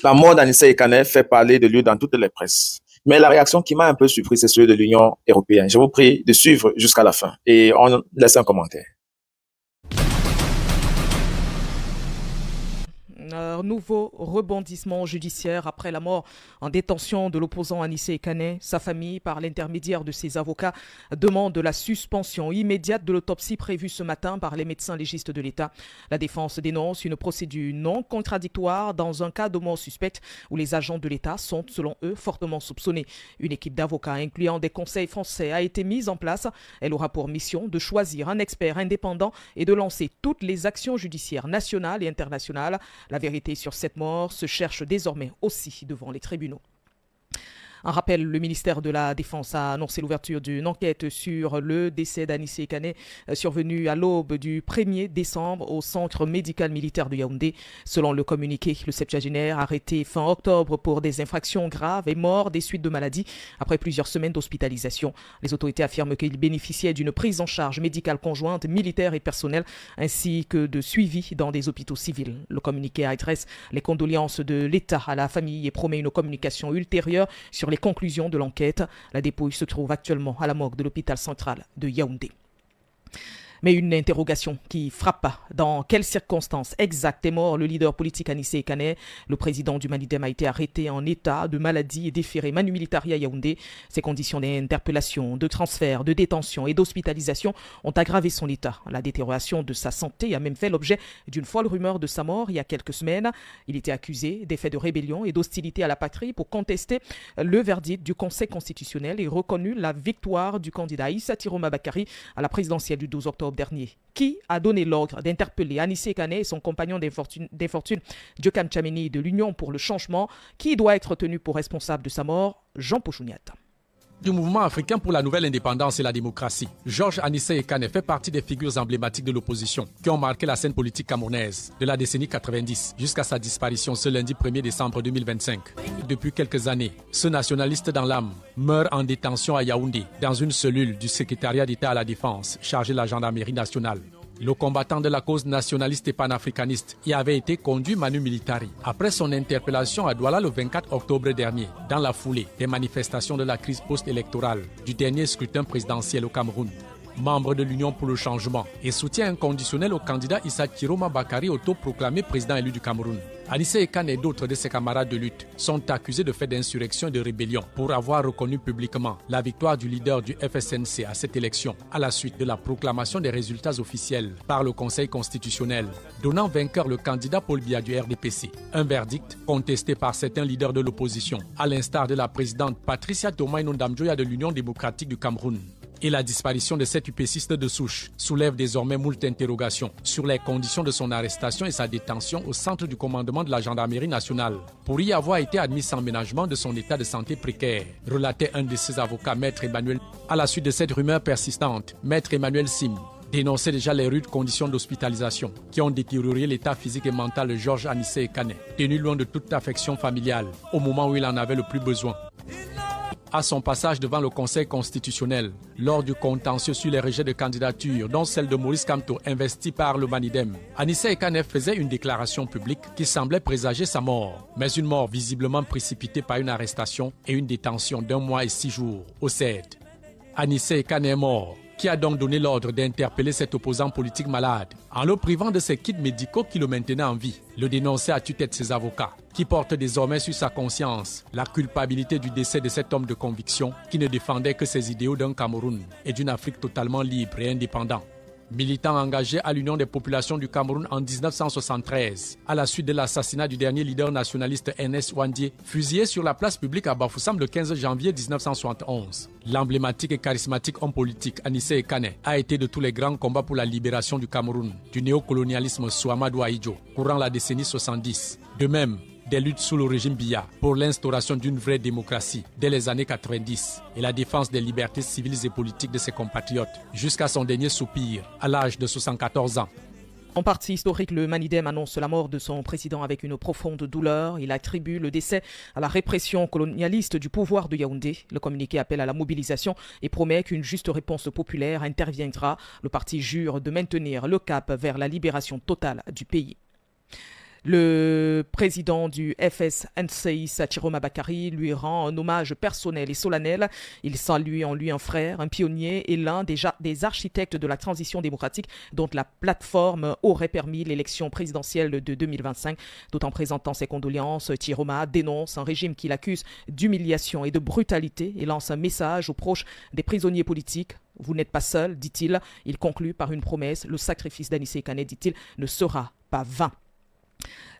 La mort d'Anissé Ekane fait parler de lui dans toutes les presses. Mais la réaction qui m'a un peu surpris, c'est celle de l'Union européenne. Je vous prie de suivre jusqu'à la fin et on laisse un commentaire. Nouveau rebondissement judiciaire après la mort en détention de l'opposant Anissé Ekane. Sa famille, par l'intermédiaire de ses avocats, demande la suspension immédiate de l'autopsie prévue ce matin par les médecins légistes de l'État. La défense dénonce une procédure non contradictoire dans un cas de mort suspecte où les agents de l'État sont, selon eux, fortement soupçonnés. Une équipe d'avocats incluant des conseils français a été mise en place. Elle aura pour mission de choisir un expert indépendant et de lancer toutes les actions judiciaires nationales et internationales. La vérité sur cette mort se cherche désormais aussi devant les tribunaux. Un rappel, le ministère de la Défense a annoncé l'ouverture d'une enquête sur le décès d'Anissé Ekane survenu à l'aube du 1er décembre au centre médical militaire de Yaoundé. Selon le communiqué, le septuagénaire arrêté fin octobre pour des infractions graves est mort des suites de maladies après plusieurs semaines d'hospitalisation. Les autorités affirment qu'il bénéficiait d'une prise en charge médicale conjointe, militaire et personnelle, ainsi que de suivi dans des hôpitaux civils. Le communiqué adresse les condoléances de l'État à la famille et promet une communication ultérieure sur les conclusions de l'enquête. La dépouille se trouve actuellement à la morgue de l'hôpital central de Yaoundé. Mais une interrogation qui frappe. Dans quelles circonstances exactes est mort le leader politique Anissé Ekane? Le président du Manidem a été arrêté en état de maladie et déféré Manu Militari à Yaoundé. Ses conditions d'interpellation, de transfert, de détention et d'hospitalisation ont aggravé son état. La détérioration de sa santé a même fait l'objet d'une folle rumeur de sa mort il y a quelques semaines. Il était accusé des faits de rébellion et d'hostilité à la patrie pour contester le verdict du Conseil constitutionnel et reconnu la victoire du candidat Issa Tiroma Bakari à la présidentielle du 12 octobre dernier. Qui a donné l'ordre d'interpeller Anissé Ekane et son compagnon d'infortune Diokan Tchameni de l'Union pour le changement? Qui doit être tenu pour responsable de sa mort? Jean Pochouniat. Du mouvement africain pour la nouvelle indépendance et la démocratie, Georges Anissé Ekane fait partie des figures emblématiques de l'opposition qui ont marqué la scène politique camerounaise de la décennie 90 jusqu'à sa disparition ce lundi 1er décembre 2025. Depuis quelques années, ce nationaliste dans l'âme meurt en détention à Yaoundé dans une cellule du secrétariat d'État à la défense chargé de la gendarmerie nationale. Le combattant de la cause nationaliste et panafricaniste y avait été conduit Manu Militari après son interpellation à Douala le 24 octobre dernier, dans la foulée des manifestations de la crise post-électorale du dernier scrutin présidentiel au Cameroun. Membre de l'Union pour le changement et soutien inconditionnel au candidat Issa Tiroma Bakari, autoproclamé président élu du Cameroun. Anissé Ekane et d'autres de ses camarades de lutte sont accusés de faits d'insurrection et de rébellion pour avoir reconnu publiquement la victoire du leader du FSNC à cette élection à la suite de la proclamation des résultats officiels par le Conseil constitutionnel, donnant vainqueur le candidat Paul Biya du RDPC. Un verdict contesté par certains leaders de l'opposition, à l'instar de la présidente Patricia Toma Inondamjoya de l'Union démocratique du Cameroun. Et la disparition de cet UPCiste de souche soulève désormais moult interrogations sur les conditions de son arrestation et sa détention au centre du commandement de la gendarmerie nationale pour y avoir été admis sans ménagement de son état de santé précaire, relatait un de ses avocats, Maître Emmanuel. À la suite de cette rumeur persistante, Maître Emmanuel Sim dénonçait déjà les rudes conditions d'hospitalisation qui ont détérioré l'état physique et mental de Georges Anissé Ekane, tenu loin de toute affection familiale au moment où il en avait le plus besoin. À son passage devant le Conseil constitutionnel, lors du contentieux sur les rejets de candidature, dont celle de Maurice Kamto, investi par le Manidem, Anissé Ekane faisait une déclaration publique qui semblait présager sa mort, mais une mort visiblement précipitée par une arrestation et une détention d'1 mois et 6 jours au CED. Anissé Ekane est mort. Qui a donc donné l'ordre d'interpeller cet opposant politique malade en le privant de ses kits médicaux qui le maintenaient en vie? Le dénonçait à tue-tête ses avocats, qui portent désormais sur sa conscience la culpabilité du décès de cet homme de conviction qui ne défendait que ses idéaux d'un Cameroun et d'une Afrique totalement libre et indépendante. Militant engagé à l'Union des populations du Cameroun en 1973, à la suite de l'assassinat du dernier leader nationaliste Ernest Ouandié, fusillé sur la place publique à Bafoussam le 15 janvier 1971. L'emblématique et charismatique homme politique Anissé Ekane a été de tous les grands combats pour la libération du Cameroun, du néocolonialisme sous Amadou Ahidjo, courant la décennie 70. De même, des luttes sous le régime Biya pour l'instauration d'une vraie démocratie dès les années 90 et la défense des libertés civiles et politiques de ses compatriotes jusqu'à son dernier soupir à l'âge de 74 ans. En partie historique, le Manidem annonce la mort de son président avec une profonde douleur. Il attribue le décès à la répression colonialiste du pouvoir de Yaoundé. Le communiqué appelle à la mobilisation et promet qu'une juste réponse populaire interviendra. Le parti jure de maintenir le cap vers la libération totale du pays. Le président du FSNCI, Chiroma Bakary, lui rend un hommage personnel et solennel. Il salue en lui un frère, un pionnier et l'un des architectes de la transition démocratique dont la plateforme aurait permis l'élection présidentielle de 2025. Tout en présentant ses condoléances, Chiroma dénonce un régime qu'il accuse d'humiliation et de brutalité et lance un message aux proches des prisonniers politiques. Vous n'êtes pas seul, dit-il. Il conclut par une promesse. Le sacrifice d'Anissé Kane, dit-il, ne sera pas vain.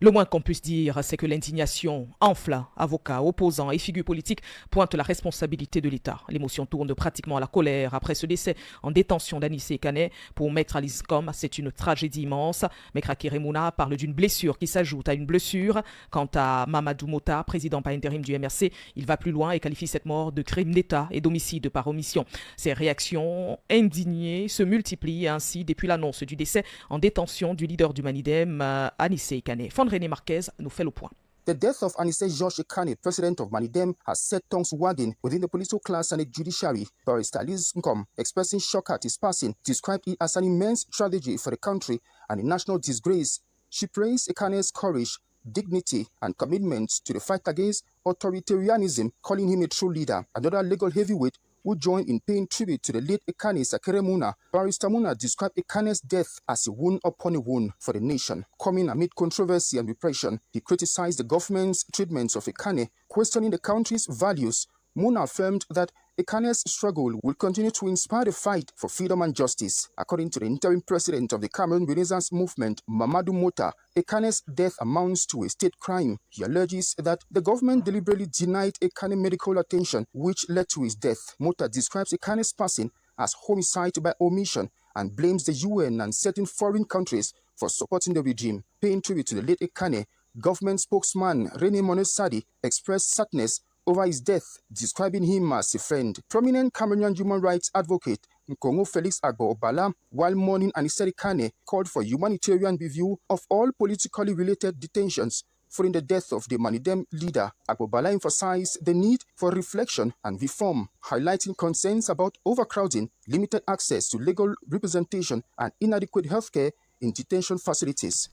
Le moins qu'on puisse dire, c'est que l'indignation enfle. Avocats, opposants et figures politiques pointent la responsabilité de l'État. L'émotion tourne pratiquement à la colère après ce décès en détention d'Anissé Kane. Pour Maître Aliscom, c'est une tragédie immense. Maître Akiremouna parle d'une blessure qui s'ajoute à une blessure. Quant à Mamadou Mota, président par intérim du MRC, il va plus loin et qualifie cette mort de crime d'État et d'homicide par omission. Ces réactions indignées se multiplient ainsi depuis l'annonce du décès en détention du leader du Manidem, Anissé Kane. René Marquez nous fait le point. The death of Anissé Georges Kane, president of Manidem, has set tongues wagging within the political class and the judiciary. Barrister Liz Nkom, expressing shock at his passing, described it as an immense tragedy for the country and a national disgrace. She praised Kane's courage, dignity, and commitment to the fight against authoritarianism, calling him a true leader. Another legal heavyweight who joined in paying tribute to the late Ekane Sakere-Muna. Barrister Muna described Ekane's death as a wound upon a wound for the nation. Coming amid controversy and repression, he criticized the government's treatment of Ekane, questioning the country's values. Muna affirmed that Ekane's struggle will continue to inspire the fight for freedom and justice. According to the interim president of the Cameroon Renaissance Movement, Mamadou Mota, Ekane's death amounts to a state crime. He alleges that the government deliberately denied Ekane medical attention, which led to his death. Mota describes Ekane's passing as homicide by omission and blames the UN and certain foreign countries for supporting the regime. Paying tribute to the late Ekane, government spokesman René Monesadi expressed sadness over his death, describing him as a friend. Prominent Cameroonian human rights advocate Nkongo Felix Agbo-Obala, while mourning Anissé Kane, called for humanitarian review of all politically related detentions following the death of the Manidem leader. Agbo-Obala emphasized the need for reflection and reform, highlighting concerns about overcrowding, limited access to legal representation, and inadequate healthcare in detention facilities.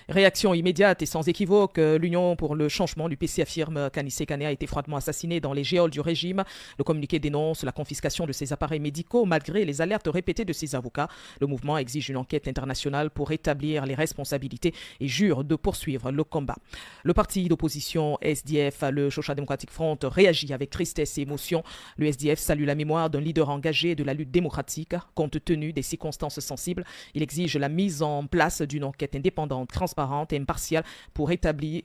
Réaction immédiate et sans équivoque, l'Union pour le changement, l'UPC, affirme qu'Anissé Kane a été froidement assassiné dans les geôles du régime. Le communiqué dénonce la confiscation de ses appareils médicaux malgré les alertes répétées de ses avocats. Le mouvement exige une enquête internationale pour établir les responsabilités et jure de poursuivre le combat. Le parti d'opposition SDF, le Social Democratic Front, réagit avec tristesse et émotion. Le SDF salue la mémoire d'un leader engagé de la lutte démocratique. Compte tenu des circonstances sensibles, il exige la mise en place d'une enquête indépendante, transparente et impartiale pour établir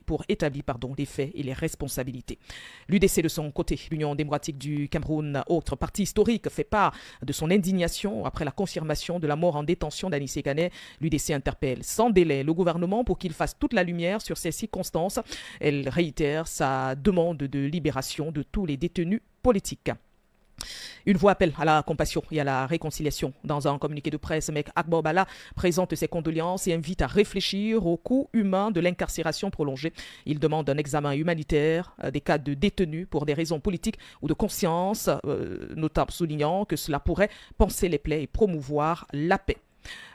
les faits et les responsabilités. L'UDC de son côté, l'Union démocratique du Cameroun, autre parti historique, fait part de son indignation après la confirmation de la mort en détention d'Anissé Kane. L'UDC interpelle sans délai le gouvernement pour qu'il fasse toute la lumière sur ces circonstances. Elle réitère sa demande de libération de tous les détenus politiques. Une voix appelle à la compassion et à la réconciliation. Dans un communiqué de presse, Maître Agbo-Obala présente ses condoléances et invite à réfléchir au coût humain de l'incarcération prolongée. Il demande un examen humanitaire des cas de détenus pour des raisons politiques ou de conscience, notamment soulignant que cela pourrait panser les plaies et promouvoir la paix.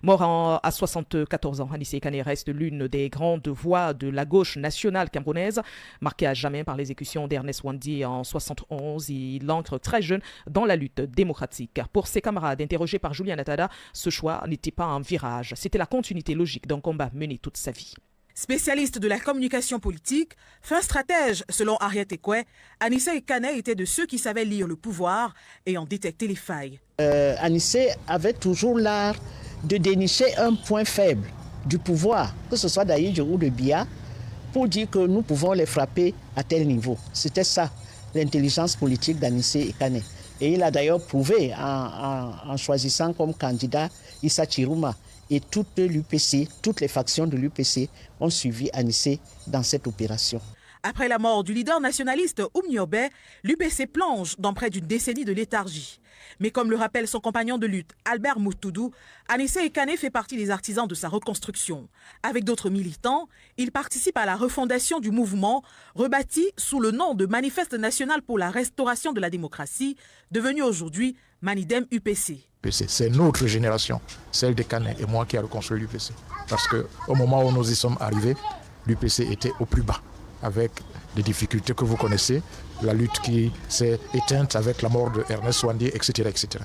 Mort à 74 ans, Anissé Kane reste l'une des grandes voix de la gauche nationale camerounaise, marquée à jamais par l'exécution d'Ernest Wandi en 71. Il entre très jeune dans la lutte démocratique. Pour ses camarades interrogés par Julien Atada, ce choix n'était pas un virage, c'était la continuité logique d'un combat mené toute sa vie. Spécialiste de la communication politique, fin stratège selon Harriet Ekwe, Anissé Kane était de ceux qui savaient lire le pouvoir et en détecter les failles. Anissé avait toujours l'art de dénicher un point faible du pouvoir, que ce soit d'Aïdjo ou de Biya, pour dire que nous pouvons les frapper à tel niveau. C'était ça, l'intelligence politique d'Anissé Kane. Et il a d'ailleurs prouvé en choisissant comme candidat Issa Chiroma. Et toute l'UPC, toutes les factions de l'UPC ont suivi Anissé dans cette opération. Après la mort du leader nationaliste Oumniobé, l'UPC plonge dans près d'une décennie de léthargie. Mais comme le rappelle son compagnon de lutte, Albert Moutoudou, Anissé Kane fait partie des artisans de sa reconstruction. Avec d'autres militants, il participe à la refondation du mouvement, rebâti sous le nom de Manifeste national pour la restauration de la démocratie, devenu aujourd'hui Manidem UPC. C'est notre génération, celle de Kane et moi qui a reconstruit l'UPC. Parce qu'au moment où nous y sommes arrivés, l'UPC était au plus bas, avec les difficultés que vous connaissez, la lutte qui s'est éteinte avec la mort de Ernest Ouandié, etc., etc.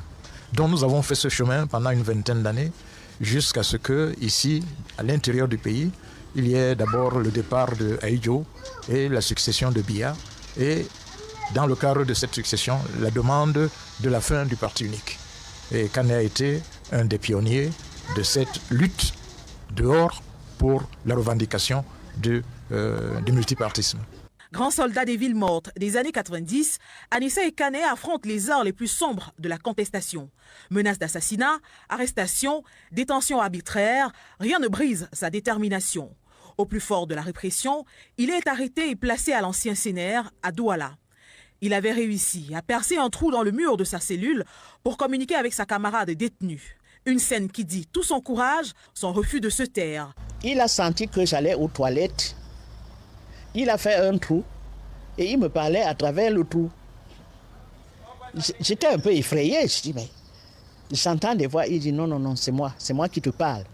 Donc nous avons fait ce chemin pendant une vingtaine d'années, jusqu'à ce que, ici, à l'intérieur du pays, il y ait d'abord le départ de Ahidjo et la succession de Biya, et dans le cadre de cette succession, la demande de la fin du parti unique. Et Kane a été un des pionniers de cette lutte dehors pour la revendication du multipartisme. Grand soldat des villes mortes des années 90, Anissé Kane affronte les heures les plus sombres de la contestation. Menaces d'assassinat, arrestations, détentions arbitraires, rien ne brise sa détermination. Au plus fort de la répression, il est arrêté et placé à l'ancien CNR à Douala. Il avait réussi à percer un trou dans le mur de sa cellule pour communiquer avec sa camarade détenue. Une scène qui dit tout son courage, son refus de se taire. Il a senti que j'allais aux toilettes. Il a fait un trou et il me parlait à travers le trou. J'étais un peu effrayé. Je dis, mais j'entends des voix. Il dit, non, c'est moi qui te parle.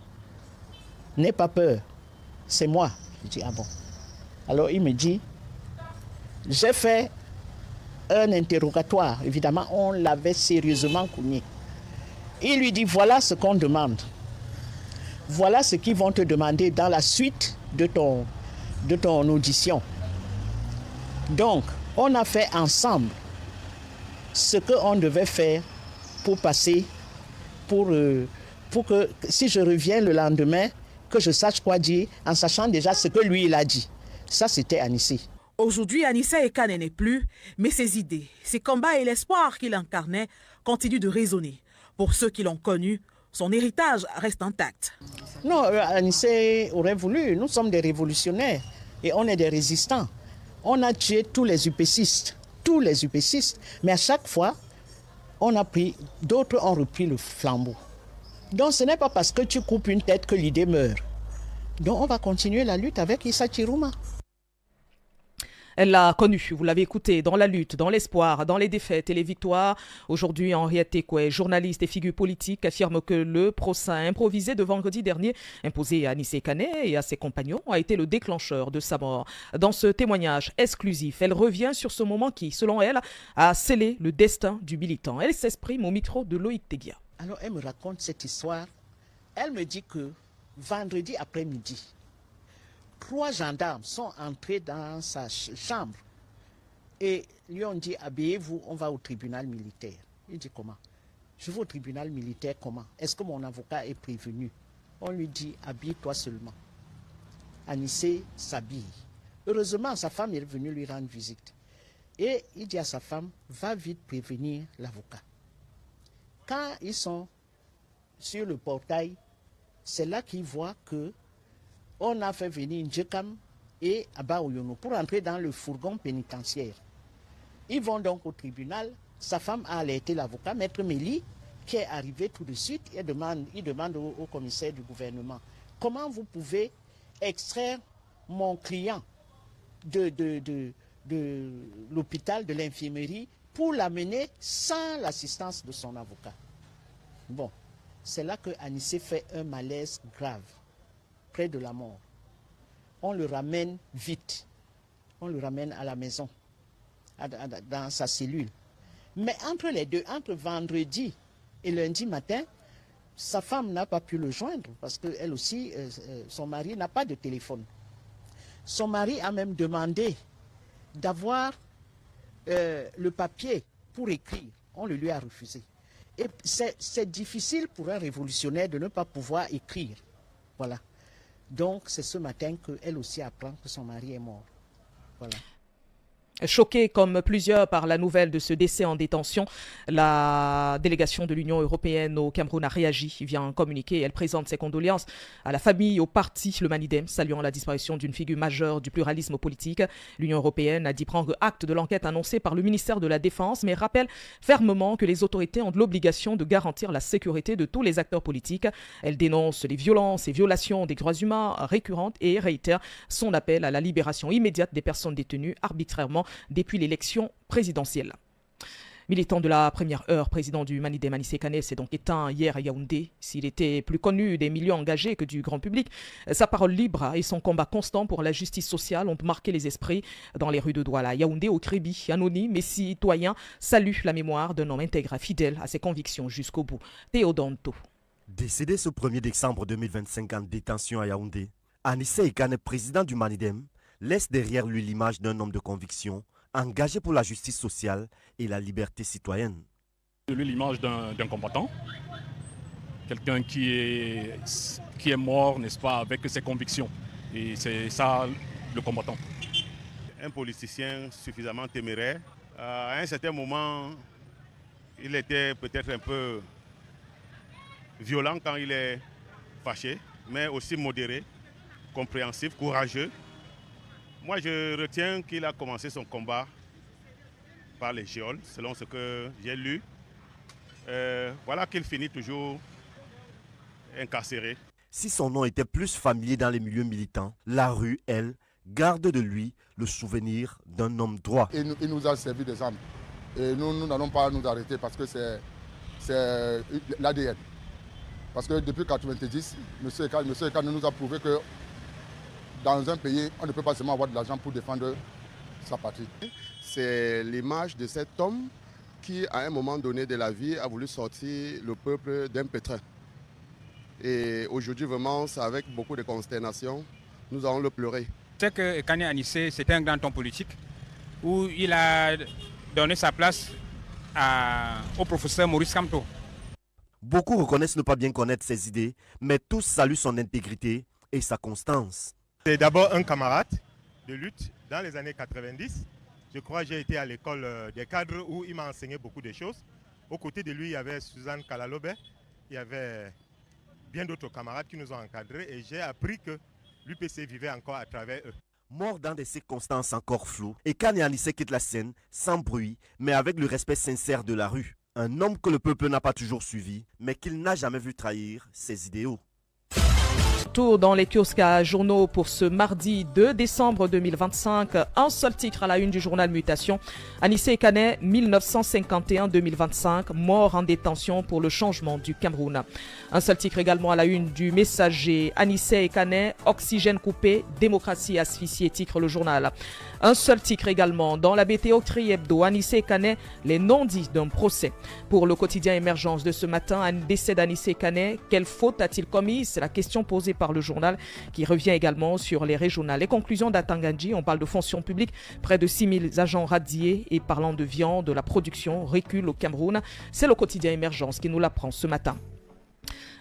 N'aie pas peur, c'est moi. Je dis, ah bon. Alors il me dit, j'ai fait un interrogatoire. Évidemment, on l'avait sérieusement cogné. Il lui dit, voilà ce qu'on demande. Voilà ce qu'ils vont te demander dans la suite de ton audition. Donc, on a fait ensemble ce qu'on devait faire pour passer, pour que si je reviens le lendemain, que je sache quoi dire, en sachant déjà ce que lui, il a dit. Ça, c'était Anissé. Aujourd'hui, Anissé Kane n'est plus, mais ses idées, ses combats et l'espoir qu'il incarnait continuent de résonner. Pour ceux qui l'ont connu, son héritage reste intact. Non, Anissé aurait voulu. Nous sommes des révolutionnaires et on est des résistants. On a tué tous les UPCistes, mais à chaque fois, d'autres ont repris le flambeau. Donc ce n'est pas parce que tu coupes une tête que l'idée meurt. Donc on va continuer la lutte avec Issa Chirouma. Elle l'a connu, vous l'avez écouté, dans la lutte, dans l'espoir, dans les défaites et les victoires. Aujourd'hui, Henriette Tekoué, journaliste et figure politique, affirme que le procès improvisé de vendredi dernier, imposé à Anissé Kane et à ses compagnons, a été le déclencheur de sa mort. Dans ce témoignage exclusif, elle revient sur ce moment qui, selon elle, a scellé le destin du militant. Elle s'exprime au micro de Loïc Teguia. Alors elle me raconte cette histoire. Elle me dit que vendredi après-midi, 3 gendarmes sont entrés dans sa chambre et lui ont dit, habillez-vous, on va au tribunal militaire. Il dit, comment? Je vais au tribunal militaire, comment? Est-ce que mon avocat est prévenu? On lui dit, habille-toi seulement. Anissé s'habille. Heureusement, sa femme est venue lui rendre visite. Et il dit à sa femme, va vite prévenir l'avocat. Quand ils sont sur le portail, c'est là qu'ils voient que on a fait venir Ndjekam et Abba Oyono pour entrer dans le fourgon pénitentiaire. Ils vont donc au tribunal. Sa femme a alerté l'avocat, Maître Méli, qui est arrivé tout de suite. Il demande au commissaire du gouvernement, comment vous pouvez extraire mon client de l'hôpital, de l'infirmerie, pour l'amener sans l'assistance de son avocat. Bon, c'est là que Anissé fait un malaise grave, près de la mort. On le ramène vite, on le ramène à la maison, dans sa cellule. Mais entre les deux, entre vendredi et lundi matin, sa femme n'a pas pu le joindre parce qu'elle aussi, son mari n'a pas de téléphone. Son mari a même demandé d'avoir le papier pour écrire. On le lui a refusé. Et c'est difficile pour un révolutionnaire de ne pas pouvoir écrire. Voilà. Donc c'est ce matin qu'elle aussi apprend que son mari est mort. Voilà. Choquée comme plusieurs par la nouvelle de ce décès en détention, la délégation de l'Union européenne au Cameroun a réagi via un communiqué. Elle présente ses condoléances à la famille, au parti, le Manidem, saluant la disparition d'une figure majeure du pluralisme politique. L'Union européenne a dit prendre acte de l'enquête annoncée par le ministère de la Défense, mais rappelle fermement que les autorités ont l'obligation de garantir la sécurité de tous les acteurs politiques. Elle dénonce les violences et violations des droits humains récurrentes et réitère son appel à la libération immédiate des personnes détenues arbitrairement depuis l'élection présidentielle. Militant de la première heure, président du Manidem Anissé Kane s'est donc éteint hier à Yaoundé. S'il était plus connu des milieux engagés que du grand public, sa parole libre et son combat constant pour la justice sociale ont marqué les esprits dans les rues de Douala. Yaoundé, au Kribi, anonyme mais citoyen, salue la mémoire d'un homme intègre, fidèle à ses convictions jusqu'au bout. Théodonto. Décédé ce 1er décembre 2025 en détention à Yaoundé, Anissé Kane, président du Manidem, laisse derrière lui l'image d'un homme de conviction, engagé pour la justice sociale et la liberté citoyenne. De lui l'image d'un combattant, quelqu'un qui est mort, n'est-ce pas, avec ses convictions. Et c'est ça le combattant. Un politicien suffisamment téméraire. À un certain moment, il était peut-être un peu violent quand il est fâché, mais aussi modéré, compréhensif, courageux. Moi, je retiens qu'il a commencé son combat par les géoles, selon ce que j'ai lu. Voilà qu'il finit toujours incarcéré. Si son nom était plus familier dans les milieux militants, la rue, elle, garde de lui le souvenir d'un homme droit. Il nous a servi d'exemple. Et nous n'allons pas nous arrêter parce que c'est l'ADN. Parce que depuis 1990, M. Kane nous a prouvé que dans un pays, on ne peut pas seulement avoir de l'argent pour défendre sa patrie. C'est l'image de cet homme qui, à un moment donné de la vie, a voulu sortir le peuple d'un pétrin. Et aujourd'hui, vraiment, c'est avec beaucoup de consternation, nous allons le pleurer. C'est que Kane Anissé, c'était un grand homme politique où il a donné sa place au professeur Maurice Kamto. Beaucoup reconnaissent ne pas bien connaître ses idées, mais tous saluent son intégrité et sa constance. C'est d'abord un camarade de lutte dans les années 90. Je crois que j'ai été à l'école des cadres où il m'a enseigné beaucoup de choses. Aux côtés de lui, il y avait Suzanne Kalalobe, il y avait bien d'autres camarades qui nous ont encadrés et j'ai appris que l'UPC vivait encore à travers eux. Mort dans des circonstances encore floues, et Kane Anissé quitte la scène sans bruit, mais avec le respect sincère de la rue. Un homme que le peuple n'a pas toujours suivi, mais qu'il n'a jamais vu trahir ses idéaux. Tour dans les kiosques à journaux pour ce mardi 2 décembre 2025. Un seul titre à la une du journal Mutation. Anissé Kane, 1951-2025, mort en détention pour le changement du Cameroun. Un seul titre également à la une du Messager. Anissé Kane, oxygène coupé, démocratie asphyxiée, titre le journal. Un seul titre également dans la BTO Tri Hebdo. Anissé Kane, les non-dits d'un procès. Pour le quotidien Émergence de ce matin, un décès d'Anissé Kane, quelle faute a-t-il commis? C'est la question posée par le journal qui revient également sur les régionales. Les conclusions d'Atangandji, on parle de fonction publique, près de 6000 agents radiés et parlant de viande, la production recule au Cameroun. C'est le quotidien Émergence qui nous l'apprend ce matin.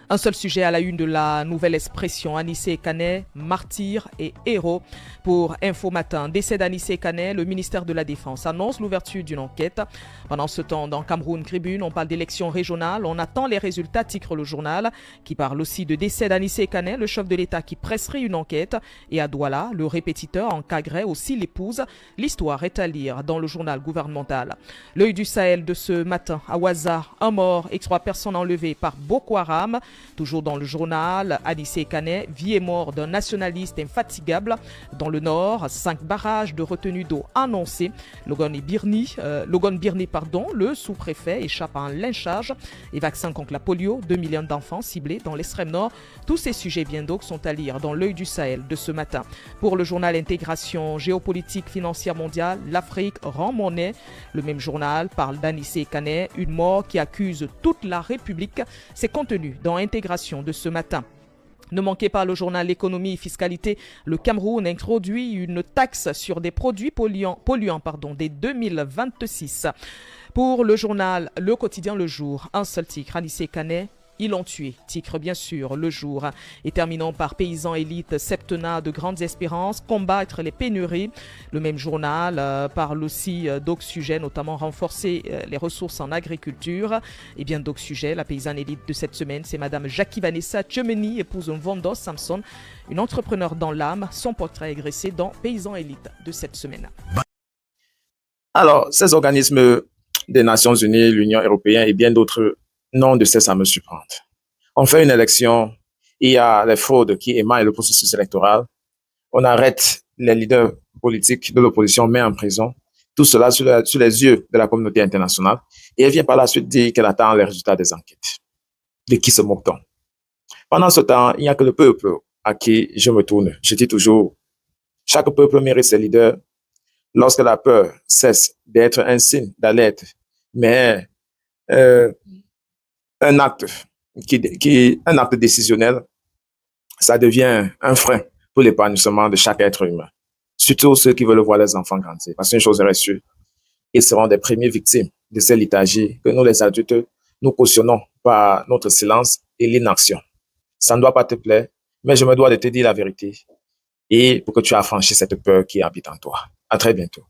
Un seul sujet à la une de la nouvelle expression, Anissé Kane, martyr et héros. Pour Info Matin, décès d'Anissé Kane, le ministère de la Défense annonce l'ouverture d'une enquête. Pendant ce temps, dans Cameroun Tribune, on parle d'élections régionales. On attend les résultats, titre le journal, qui parle aussi de décès d'Anissé Kane, le chef de l'État qui presserait une enquête. Et à Douala, le répétiteur encadrait aussi l'épouse. L'histoire est à lire dans le journal gouvernemental. L'œil du Sahel de ce matin, à Ouaza, un mort et 3 personnes enlevées par Boko Haram. Toujours dans le journal, Anissé Kane, vie et mort d'un nationaliste infatigable. Dans le nord, 5 barrages de retenue d'eau annoncés. Logan Birni, le sous-préfet, échappe à un lynchage. Et vaccin contre la polio, 2 millions d'enfants ciblés dans l'extrême nord. Tous ces sujets bien d'autres sont à lire dans l'œil du Sahel de ce matin. Pour le journal Intégration géopolitique financière mondiale, l'Afrique rend monnaie. Le même journal parle d'Anissé Kane, une mort qui accuse toute la République. C'est contenu dans Intégration de ce matin. Ne manquez pas le journal Économie et Fiscalité. Le Cameroun introduit une taxe sur des produits polluants dès 2026. Pour le journal Le Quotidien Le Jour, un seul titre, Anissé Kane, ils l'ont tué, titre bien sûr Le Jour. Et terminons par Paysans Élite, septennat de grandes espérances, combattre les pénuries. Le même journal parle aussi d'autres sujets, notamment renforcer les ressources en agriculture. Et bien d'autres sujets, la paysanne élite de cette semaine, c'est Madame Jackie Vanessa Tchemeni, épouse Vondos Samson, une entrepreneure dans l'âme. Son portrait est graissé dans Paysans Élite de cette semaine. Alors, ces organismes des Nations Unies, l'Union européenne et bien d'autres n'ont de cesse à me surprendre. On fait une élection, il y a les fraudes qui émaillent le processus électoral, on arrête les leaders politiques de l'opposition, met en prison, Tout cela sur les yeux de la communauté internationale. Et elle vient par la suite dire qu'elle attend les résultats des enquêtes. De qui se moque-t-on? Pendant ce temps, il n'y a que le peuple à qui je me tourne. Je dis toujours, chaque peuple mérite ses leaders. Lorsque la peur cesse d'être un signe d'alerte, mais un acte un acte décisionnel, ça devient un frein pour l'épanouissement de chaque être humain. Surtout ceux qui veulent voir les enfants grandir. Parce qu'une chose est sûre, ils seront des premières victimes de ces léthargies que nous, les adultes, nous cautionnons par notre silence et l'inaction. Ça ne doit pas te plaire, mais je me dois de te dire la vérité et pour que tu affranchis cette peur qui habite en toi. À très bientôt.